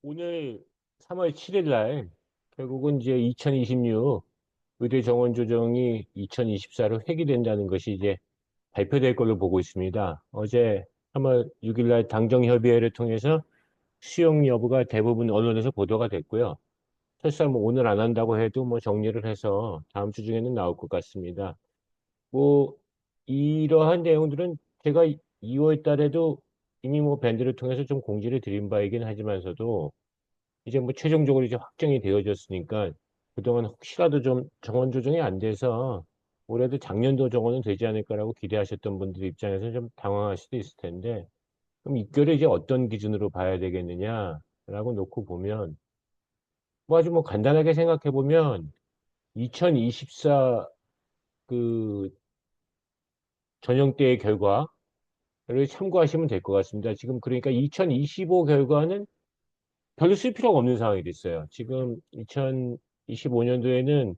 오늘 3월 7일 날 결국은 이제 2026 의대 정원 조정이 2024로 회귀된다는 것이 이제 발표될 걸로 보고 있습니다. 어제 3월 6일 날 당정 협의회를 통해서 수용 여부가 대부분 언론에서 보도가 됐고요. 설사 뭐 오늘 안 한다고 해도 뭐 정리를 해서 다음 주 중에는 나올 것 같습니다. 뭐 이러한 내용들은 제가 2월 달에도 이미 뭐 밴드를 통해서 좀 공지를 드린 바이긴 하지만서도 이제 뭐 최종적으로 이제 확정이 되어졌으니까 그동안 혹시라도 좀 정원 조정이 안 돼서 올해도 작년도 정원은 되지 않을까라고 기대하셨던 분들 입장에서 좀 당황할 수도 있을 텐데, 그럼 입결을 이제 어떤 기준으로 봐야 되겠느냐라고 놓고 보면 뭐 아주 뭐 간단하게 생각해 보면 2024 그 전형대의 결과를 참고하시면 될 것 같습니다. 지금 그러니까 2025 결과는 별로 쓸 필요가 없는 상황이 됐어요. 지금 2025년도에는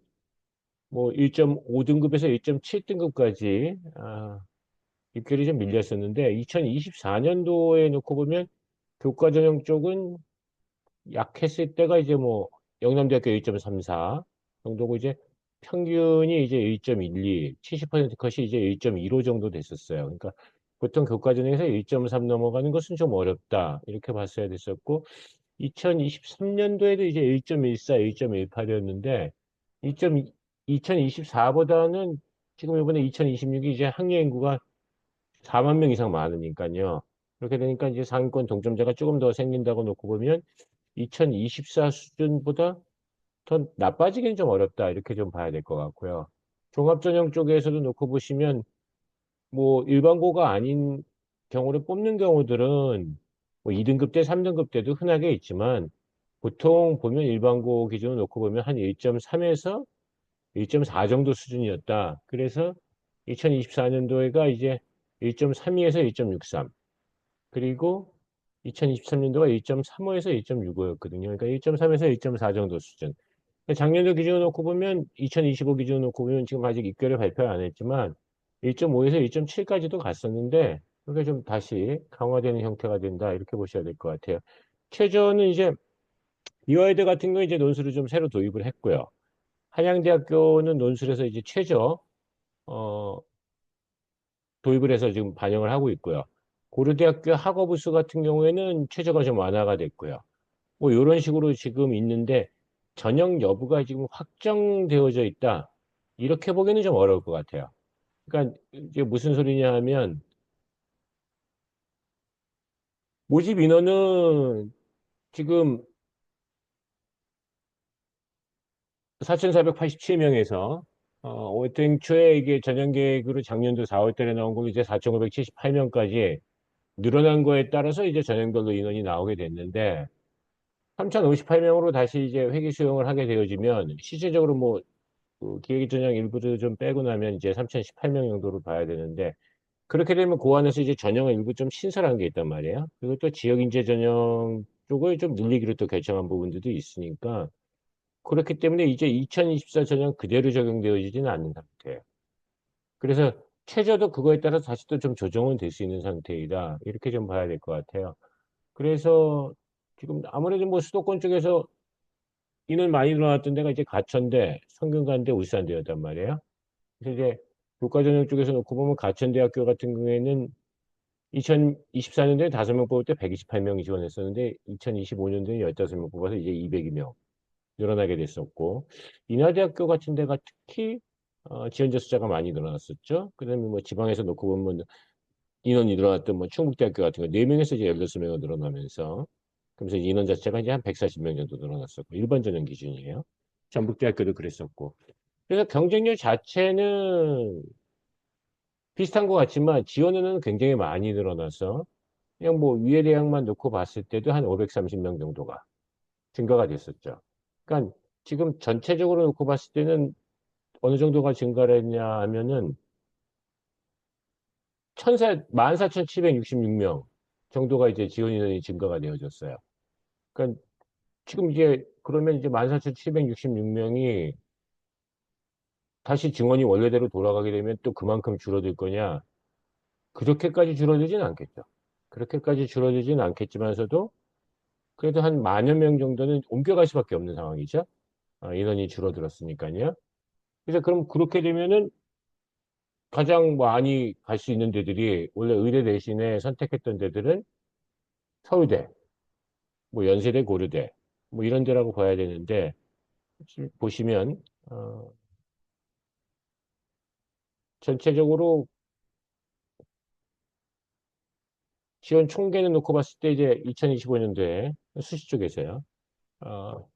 뭐 1.5등급에서 1.7등급까지 입결이 좀 밀렸었는데 2024년도에 놓고 보면 교과 전형 쪽은 약했을 때가 이제 뭐 영남대학교 1.34 정도고 이제 평균이 이제 1.12, 70% 컷이 이제 1.15 정도 됐었어요. 그러니까 보통 교과 전형에서 1.3 넘어가는 것은 좀 어렵다 이렇게 봤어야 됐었고 2023년도에도 이제 1.14, 1.18이었는데 2024보다는 지금 이번에 2026이 이제 학령 인구가 4만 명 이상 많으니까요. 그렇게 되니까 이제 상위권 동점자가 조금 더 생긴다고 놓고 보면 2024 수준보다 더 나빠지기는 좀 어렵다 이렇게 좀 봐야 될 것 같고요. 종합전형 쪽에서도 놓고 보시면 뭐 일반고가 아닌 경우를 뽑는 경우들은 뭐 2등급 대 3등급 때도 흔하게 있지만 보통 보면 일반고 기준을 놓고 보면 한 1.3에서 1.4 정도 수준이었다. 그래서 2024년도에가 이제 1.32에서 1.63 그리고 2023년도가 1.35에서 1.65였거든요. 그러니까 1.3에서 1.4 정도 수준. 작년도 기준을 놓고 보면 2025 기준을 놓고 보면 지금 아직 입결을 발표 안 했지만 1.5에서 1.7까지도 갔었는데 그게 좀 다시 강화되는 형태가 된다 이렇게 보셔야 될 것 같아요. 최저는 이제 이화여대 같은 경우 이제 논술을 좀 새로 도입을 했고요. 한양대학교는 논술에서 이제 최저 어, 도입을 해서 지금 반영을 하고 있고요. 고려대학교 학업우수 같은 경우에는 최저가 좀 완화가 됐고요. 뭐 이런 식으로 지금 있는데 전형 여부가 지금 확정되어져 있다. 이렇게 보기는 좀 어려울 것 같아요. 그러니까 이게 무슨 소리냐 하면 모집 인원은 지금 4,487명에서 땡초에 이게 전형 계획으로 작년도 4월 달에 나온 거 이제 4,578명까지 늘어난 거에 따라서 이제 전형별로 인원이 나오게 됐는데 3,058명으로 다시 이제 회계 수용을 하게 되어지면 실질적으로 뭐그 기획 전형 일부를 좀 빼고 나면 이제 3,018명 정도로 봐야 되는데 그렇게 되면 그 안에서 이제 전형을 일부 좀 신설한 게 있단 말이에요. 그리고 또 지역 인재 전형 쪽을 좀 늘리기로 또 결정한 부분들도 있으니까 그렇기 때문에 이제 2024 전형 그대로 적용되어지지는 않는 상태예요. 그래서 최저도 그거에 따라서 다시 또 좀 조정은 될 수 있는 상태이다. 이렇게 좀 봐야 될 것 같아요. 그래서 지금 아무래도 뭐 수도권 쪽에서 인원 많이 늘어났던 데가 이제 가천대, 성균관대, 울산대였단 말이에요. 그래서 이제 교과전형 쪽에서 놓고 보면 가천대학교 같은 경우에는 2024년도에 5명 뽑을 때 128명이 지원했었는데 2025년도에 15명 뽑아서 이제 202명 늘어나게 됐었고 인하대학교 같은 데가 특히 지원자 숫자가 많이 늘어났었죠. 그다음에 뭐 지방에서 놓고 보면 인원이 늘어났던 뭐 충북대학교 같은 거 4명에서 이제 16명이 늘어나면서 그러면서 인원 자체가 이제 한 140명 정도 늘어났었고 일반 전형 기준이에요. 전북대학교도 그랬었고. 그래서 경쟁률 자체는 비슷한 것 같지만 지원은 굉장히 많이 늘어나서 그냥 뭐 위에 대학만 놓고 봤을 때도 한 530명 정도가 증가가 됐었죠. 그러니까 지금 전체적으로 놓고 봤을 때는 어느 정도가 증가를 했냐 하면은 14,766명 정도가 이제 지원 인원이 증가가 되어졌어요. 그러니까 지금 이제 그러면 이제 14,766명이 다시 증원이 원래대로 돌아가게 되면 또 그만큼 줄어들 거냐? 그렇게까지 줄어들진 않겠죠. 그렇게까지 줄어들진 않겠지만서도 그래도 한 만여 명 정도는 옮겨갈 수밖에 없는 상황이죠. 인원이 줄어들었으니까요. 그래서 그럼 그렇게 되면은 가장 많이 갈 수 있는 데들이 원래 의대 대신에 선택했던 데들은 서울대, 뭐 연세대, 고려대, 뭐 이런 데라고 봐야 되는데 보시면 전체적으로 지원 총계는 놓고 봤을 때 이제 2025년도에 수시 쪽에서요. 어,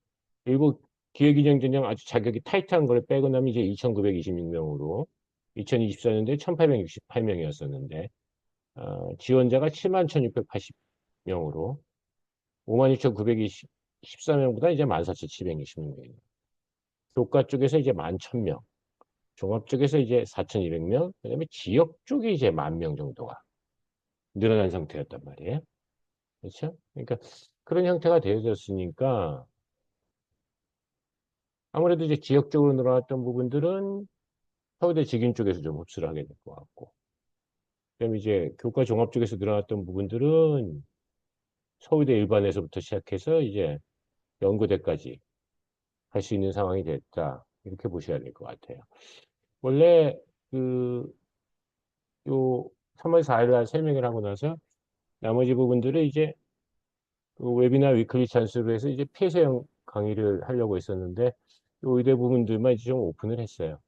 일부 기획인형 전형 아주 자격이 타이트한 걸 빼고 나면 이제 2,926명으로 2024년도에 1,868명이었었는데 지원자가 71,680명으로 56,914명보다 이제 14,726명이에요. 교과 쪽에서 이제 11,000명, 종합 쪽에서 이제 4,200명, 그다음에 지역 쪽이 이제 10,000명 정도가 늘어난 상태였단 말이에요. 그렇죠? 그러니까 그런 형태가 되어졌으니까 아무래도 이제 지역적으로 늘어났던 부분들은 서울대 직인 쪽에서 좀 흡수를 하게 될 것 같고, 그다음에 이제 교과 종합 쪽에서 늘어났던 부분들은 서울대 일반에서부터 시작해서 이제 연구대까지 할 수 있는 상황이 됐다. 이렇게 보셔야 될 것 같아요. 원래 그, 요 3월 4일 날 설명을 하고 나서 나머지 부분들을 이제 그 웨비나 위클리 찬스로 해서 이제 폐쇄형 강의를 하려고 했었는데 요 의대 부분들만 이제 좀 오픈을 했어요.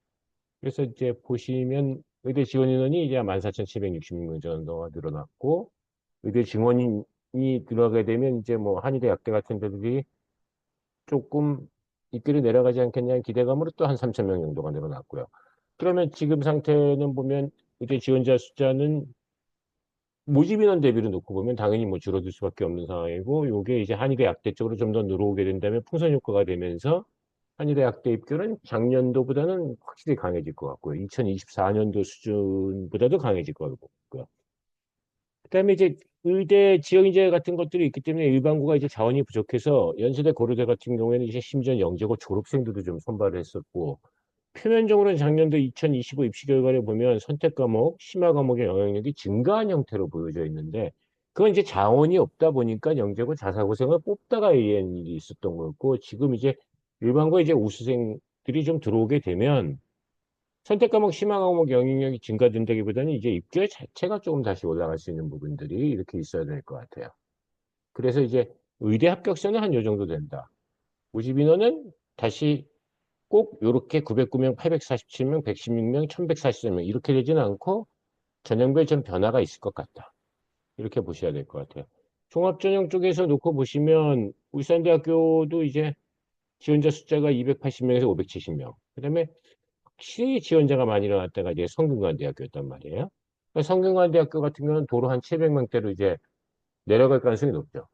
그래서 이제 보시면 의대 지원 인원이 이제 14,766명 정도가 늘어났고 의대 증원인이 들어가게 되면 이제 뭐 한의대 약대 같은 데들이 조금 입길이 내려가지 않겠냐는 기대감으로 또 한 3천 명 정도가 늘어났고요. 그러면 지금 상태는 보면 의대 지원자 숫자는 모집 인원 대비로 놓고 보면 당연히 뭐 줄어들 수밖에 없는 상황이고 요게 이제 한의대 약대 쪽으로 좀 더 늘어오게 된다면 풍선 효과가 되면서 한의대 약대 입결은 작년도보다는 확실히 강해질 것 같고요. 2024년도 수준보다도 강해질 것 같고요. 그다음에 이제 의대 지역 인재 같은 것들이 있기 때문에 일반고가 이제 자원이 부족해서 연세대 고려대 같은 경우에는 이제 심지어 영재고 졸업생들도 좀 선발을 했었고 표면적으로는 작년도 2025 입시 결과를 보면 선택 과목, 심화 과목의 영향력이 증가한 형태로 보여져 있는데 그건 이제 자원이 없다 보니까 영재고 자사고생을 뽑다가 이런 일이 있었던 거였고 지금 이제 일반고 이제 우수생들이 좀 들어오게 되면 선택 과목, 심화 과목 영향력이 증가된다기보다는 이제 입결 자체가 조금 다시 올라갈 수 있는 부분들이 이렇게 있어야 될 것 같아요. 그래서 이제 의대 합격선은 한 요 정도 된다. 모집 인원은 다시 꼭 이렇게 909명, 847명, 116명, 1143명 이렇게 되지는 않고 전형별 좀 변화가 있을 것 같다. 이렇게 보셔야 될 것 같아요. 종합전형 쪽에서 놓고 보시면 울산대학교도 이제 지원자 숫자가 280명에서 570명. 그다음에 확실히 지원자가 많이 일어났다가 이제 성균관대학교였단 말이에요. 그러니까 성균관대학교 같은 경우는 도로 한 700명대로 이제 내려갈 가능성이 높죠.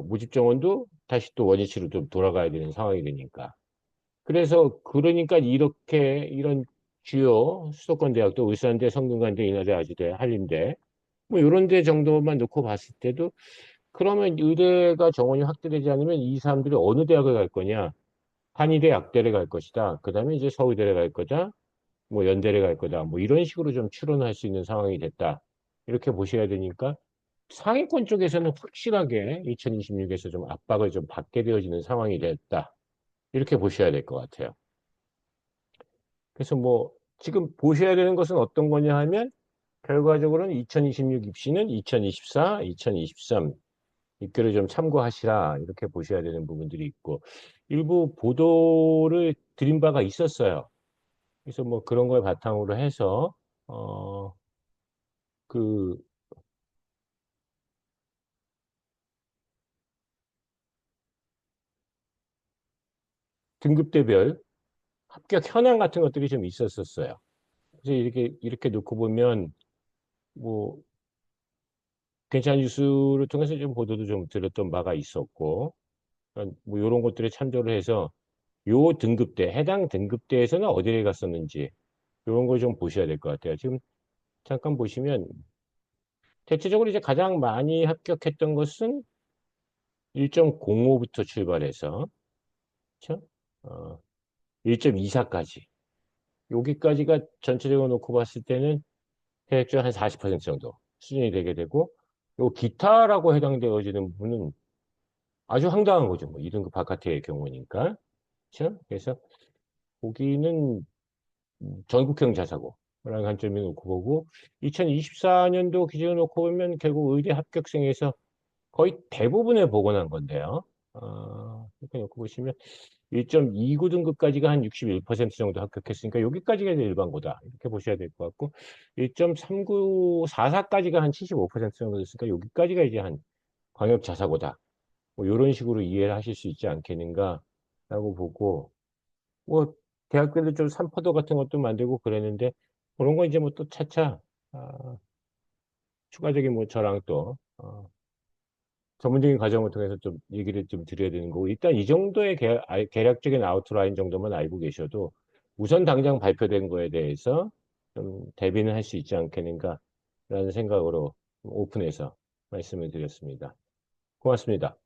모집 정원도 다시 또 원위치로 좀 돌아가야 되는 상황이 되니까. 그래서 그러니까 이렇게 이런 주요 수도권 대학도 울산대, 성균관대, 인하대, 아주대, 한림대 뭐 이런 데 정도만 놓고 봤을 때도 그러면 의대가 정원이 확대되지 않으면 이 사람들이 어느 대학을 갈 거냐? 한의대, 약대를 갈 것이다. 그다음에 이제 서울대를 갈 거다. 뭐 연대를 갈 거다. 뭐 이런 식으로 좀 추론할 수 있는 상황이 됐다. 이렇게 보셔야 되니까 상위권 쪽에서는 확실하게 2026에서 좀 압박을 좀 받게 되어지는 상황이 됐다. 이렇게 보셔야 될 것 같아요. 그래서 뭐 지금 보셔야 되는 것은 어떤 거냐 하면 결과적으로는 2026 입시는 2024, 2023 입결을 좀 참고하시라 이렇게 보셔야 되는 부분들이 있고 일부 보도를 드린 바가 있었어요. 그래서 뭐 그런 걸 바탕으로 해서 그 등급대별 합격 현황 같은 것들이 좀 있었었어요. 그래서 이렇게 놓고 보면 뭐 괜찮은 뉴스를 통해서 좀 보도도 좀 들었던 바가 있었고 그러니까 뭐 이런 것들에 참조를 해서 요 등급대 해당 등급대에서는 어디에 갔었는지 이런 걸 좀 보셔야 될 것 같아요. 지금 잠깐 보시면 대체적으로 이제 가장 많이 합격했던 것은 1.05부터 출발해서 그렇죠? 어, 1.24까지 여기까지가 전체적으로 놓고 봤을 때는 대략 한 40% 정도 수준이 되게 되고 요 기타라고 해당되어지는 부분은 아주 황당한 거죠. 뭐 2등급 바깥의 경우니까. 그렇죠? 그래서 거기는 전국형 자사고라는 관점이 놓고 보고 2024년도 기준을 놓고 보면 결국 의대 합격생에서 거의 대부분을 복원한 건데요. 이렇게 놓고 보시면 1.29등급까지가 한 61% 정도 합격했으니까 여기까지가 이제 일반고다. 이렇게 보셔야 될 것 같고 1.3944까지가 한 75% 정도 됐으니까 여기까지가 이제 한 광역 자사고다. 뭐 이런 식으로 이해를 하실 수 있지 않겠는가라고 보고 뭐 대학교도 좀 삼포도 같은 것도 만들고 그랬는데 그런 거 이제 뭐 또 차차 추가적인 뭐 저랑 또 전문적인 과정을 통해서 좀 얘기를 좀 드려야 되는 거고 일단 이 정도의 개략적인 아웃라인 정도만 알고 계셔도 우선 당장 발표된 거에 대해서 좀 대비는 할 수 있지 않겠는가라는 생각으로 오픈해서 말씀을 드렸습니다. 고맙습니다.